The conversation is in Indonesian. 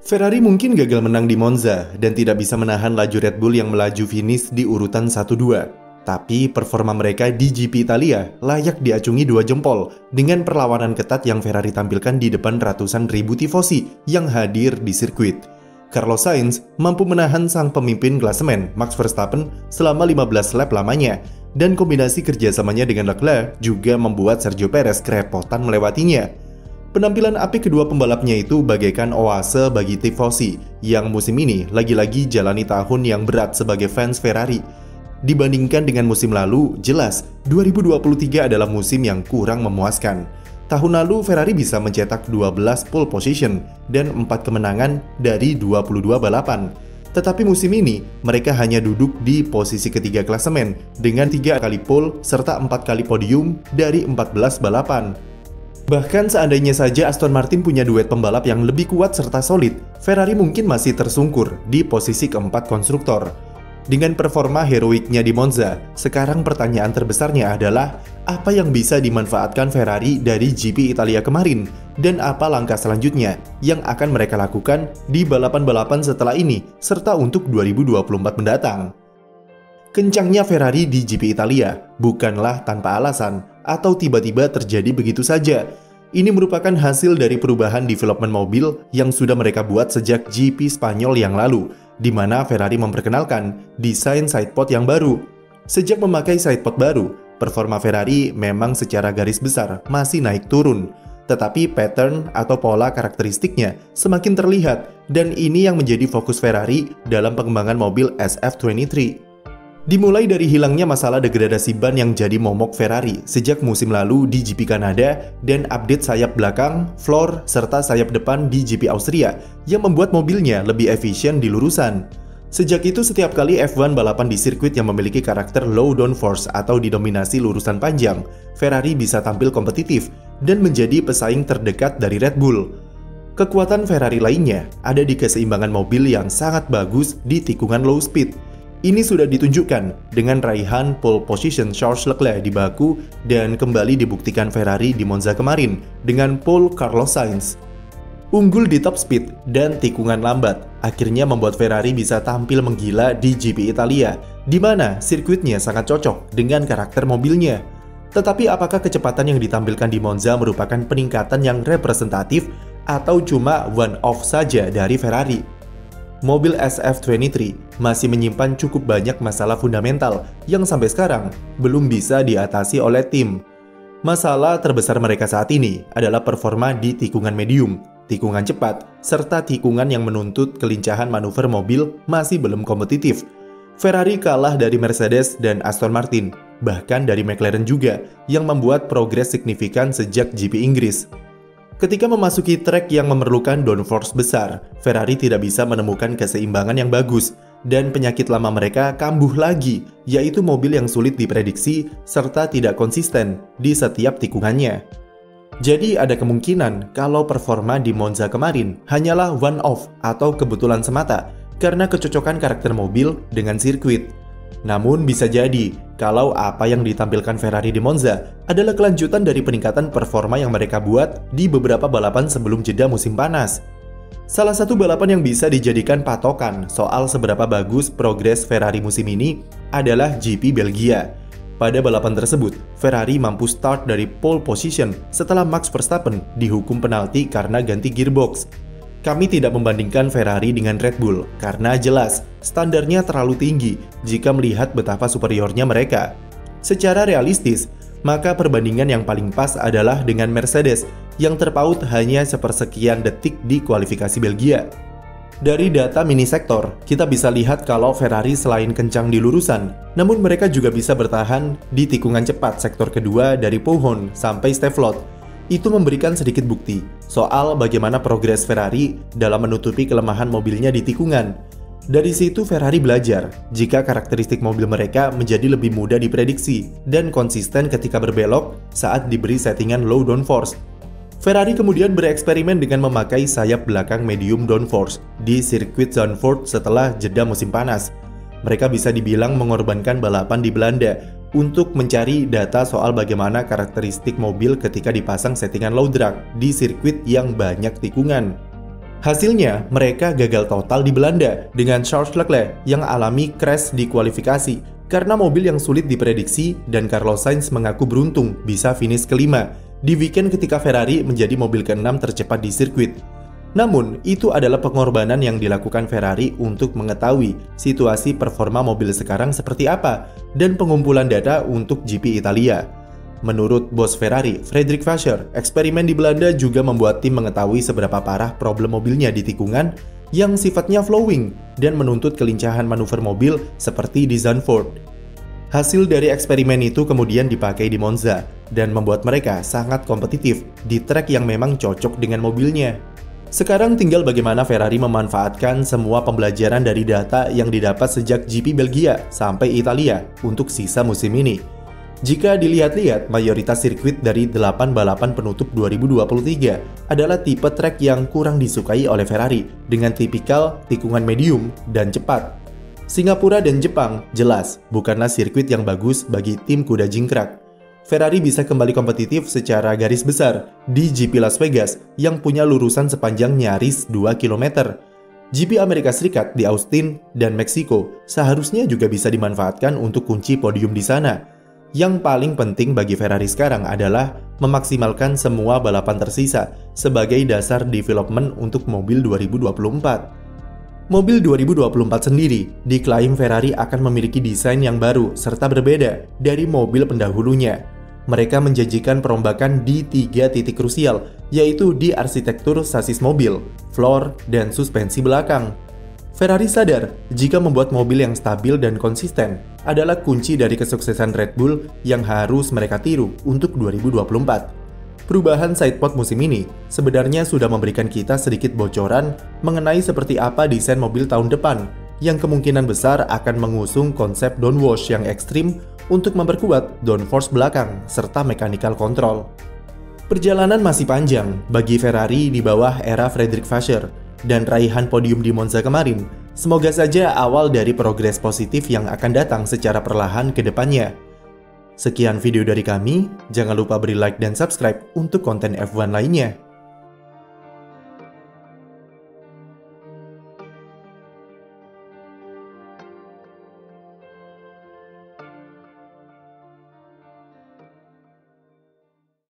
Ferrari mungkin gagal menang di Monza dan tidak bisa menahan laju Red Bull yang melaju finish di urutan 1-2. Tapi performa mereka di GP Italia layak diacungi 2 jempol dengan perlawanan ketat yang Ferrari tampilkan di depan ratusan ribu tifosi yang hadir di sirkuit. Carlos Sainz mampu menahan sang pemimpin klasemen Max Verstappen selama 15 lap lamanya, dan kombinasi kerjasamanya dengan Leclerc juga membuat Sergio Perez kerepotan melewatinya. Penampilan apik kedua pembalapnya itu bagaikan oase bagi tifosi yang musim ini lagi-lagi jalani tahun yang berat sebagai fans Ferrari. Dibandingkan dengan musim lalu, jelas 2023 adalah musim yang kurang memuaskan. Tahun lalu Ferrari bisa mencetak 12 pole position dan 4 kemenangan dari 22 balapan. Tetapi musim ini mereka hanya duduk di posisi ketiga klasemen dengan 3 kali pole serta 4 kali podium dari 14 balapan. Bahkan seandainya saja Aston Martin punya duet pembalap yang lebih kuat serta solid, Ferrari mungkin masih tersungkur di posisi keempat konstruktor. Dengan performa heroiknya di Monza, sekarang pertanyaan terbesarnya adalah apa yang bisa dimanfaatkan Ferrari dari GP Italia kemarin, dan apa langkah selanjutnya yang akan mereka lakukan di balapan-balapan setelah ini serta untuk 2024 mendatang. Kencangnya Ferrari di GP Italia bukanlah tanpa alasan atau tiba-tiba terjadi begitu saja. Ini merupakan hasil dari perubahan development mobil yang sudah mereka buat sejak GP Spanyol yang lalu, di mana Ferrari memperkenalkan desain sidepod yang baru. Sejak memakai sidepod baru, performa Ferrari memang secara garis besar masih naik turun. Tetapi pattern atau pola karakteristiknya semakin terlihat, dan ini yang menjadi fokus Ferrari dalam pengembangan mobil SF23. Dimulai dari hilangnya masalah degradasi ban yang jadi momok Ferrari sejak musim lalu di GP Kanada, dan update sayap belakang, floor, serta sayap depan di GP Austria yang membuat mobilnya lebih efisien di lurusan. Sejak itu setiap kali F1 balapan di sirkuit yang memiliki karakter low downforce atau didominasi lurusan panjang, Ferrari bisa tampil kompetitif dan menjadi pesaing terdekat dari Red Bull. Kekuatan Ferrari lainnya ada di keseimbangan mobil yang sangat bagus di tikungan low speed. Ini sudah ditunjukkan dengan raihan pole position Charles Leclerc di Baku, dan kembali dibuktikan Ferrari di Monza kemarin dengan pole Carlos Sainz. Unggul di top speed dan tikungan lambat akhirnya membuat Ferrari bisa tampil menggila di GP Italia, di mana sirkuitnya sangat cocok dengan karakter mobilnya. Tetapi apakah kecepatan yang ditampilkan di Monza merupakan peningkatan yang representatif atau cuma one-off saja dari Ferrari? Mobil SF23 masih menyimpan cukup banyak masalah fundamental yang sampai sekarang belum bisa diatasi oleh tim. Masalah terbesar mereka saat ini adalah performa di tikungan medium, tikungan cepat, serta tikungan yang menuntut kelincahan manuver mobil masih belum kompetitif. Ferrari kalah dari Mercedes dan Aston Martin, bahkan dari McLaren juga, yang membuat progres signifikan sejak GP Inggris. Ketika memasuki trek yang memerlukan downforce besar, Ferrari tidak bisa menemukan keseimbangan yang bagus, dan penyakit lama mereka kambuh lagi, yaitu mobil yang sulit diprediksi serta tidak konsisten di setiap tikungannya. Jadi ada kemungkinan kalau performa di Monza kemarin hanyalah one-off atau kebetulan semata karena kecocokan karakter mobil dengan sirkuit. Namun bisa jadi kalau apa yang ditampilkan Ferrari di Monza adalah kelanjutan dari peningkatan performa yang mereka buat di beberapa balapan sebelum jeda musim panas. Salah satu balapan yang bisa dijadikan patokan soal seberapa bagus progres Ferrari musim ini adalah GP Belgia. Pada balapan tersebut, Ferrari mampu start dari pole position setelah Max Verstappen dihukum penalti karena ganti gearbox. Kami tidak membandingkan Ferrari dengan Red Bull karena jelas standarnya terlalu tinggi jika melihat betapa superiornya mereka. Secara realistis, maka perbandingan yang paling pas adalah dengan Mercedes yang terpaut hanya sepersekian detik di kualifikasi Belgia. Dari data mini sektor, kita bisa lihat kalau Ferrari selain kencang di lurusan, namun mereka juga bisa bertahan di tikungan cepat sektor kedua dari Pouhon sampai Stevlot. Itu memberikan sedikit bukti soal bagaimana progres Ferrari dalam menutupi kelemahan mobilnya di tikungan. Dari situ Ferrari belajar jika karakteristik mobil mereka menjadi lebih mudah diprediksi dan konsisten ketika berbelok saat diberi settingan low downforce. Ferrari kemudian bereksperimen dengan memakai sayap belakang medium downforce di sirkuit Zandvoort setelah jeda musim panas. Mereka bisa dibilang mengorbankan balapan di Belanda untuk mencari data soal bagaimana karakteristik mobil ketika dipasang settingan low drag di sirkuit yang banyak tikungan. Hasilnya, mereka gagal total di Belanda dengan Charles Leclerc yang alami crash di kualifikasi karena mobil yang sulit diprediksi dan Carlos Sainz mengaku beruntung bisa finish kelima di weekend ketika Ferrari menjadi mobil ke-6 tercepat di sirkuit. Namun, itu adalah pengorbanan yang dilakukan Ferrari untuk mengetahui situasi performa mobil sekarang seperti apa dan pengumpulan data untuk GP Italia. Menurut bos Ferrari, Frederick Vasseur, eksperimen di Belanda juga membuat tim mengetahui seberapa parah problem mobilnya di tikungan yang sifatnya flowing dan menuntut kelincahan manuver mobil seperti di Zandvoort. Hasil dari eksperimen itu kemudian dipakai di Monza dan membuat mereka sangat kompetitif di trek yang memang cocok dengan mobilnya. Sekarang tinggal bagaimana Ferrari memanfaatkan semua pembelajaran dari data yang didapat sejak GP Belgia sampai Italia untuk sisa musim ini. Jika dilihat-lihat, mayoritas sirkuit dari 8 balapan penutup 2023 adalah tipe trek yang kurang disukai oleh Ferrari dengan tipikal tikungan medium dan cepat. Singapura dan Jepang jelas bukanlah sirkuit yang bagus bagi tim kuda jingkrak. Ferrari bisa kembali kompetitif secara garis besar di GP Las Vegas yang punya lurusan sepanjang nyaris 2 km. GP Amerika Serikat di Austin dan Meksiko seharusnya juga bisa dimanfaatkan untuk kunci podium di sana. Yang paling penting bagi Ferrari sekarang adalah memaksimalkan semua balapan tersisa sebagai dasar development untuk mobil 2024. Mobil 2024 sendiri diklaim Ferrari akan memiliki desain yang baru serta berbeda dari mobil pendahulunya. Mereka menjanjikan perombakan di 3 titik krusial, yaitu di arsitektur sasis mobil, floor, dan suspensi belakang. Ferrari sadar jika membuat mobil yang stabil dan konsisten adalah kunci dari kesuksesan Red Bull yang harus mereka tiru untuk 2024. Perubahan sidepod musim ini sebenarnya sudah memberikan kita sedikit bocoran mengenai seperti apa desain mobil tahun depan yang kemungkinan besar akan mengusung konsep downwash yang ekstrim untuk memperkuat downforce belakang serta mechanical control. Perjalanan masih panjang bagi Ferrari di bawah era Frederick Vasseur dan raihan podium di Monza kemarin, semoga saja awal dari progres positif yang akan datang secara perlahan ke depannya. Sekian video dari kami, jangan lupa beri like dan subscribe untuk konten F1 lainnya.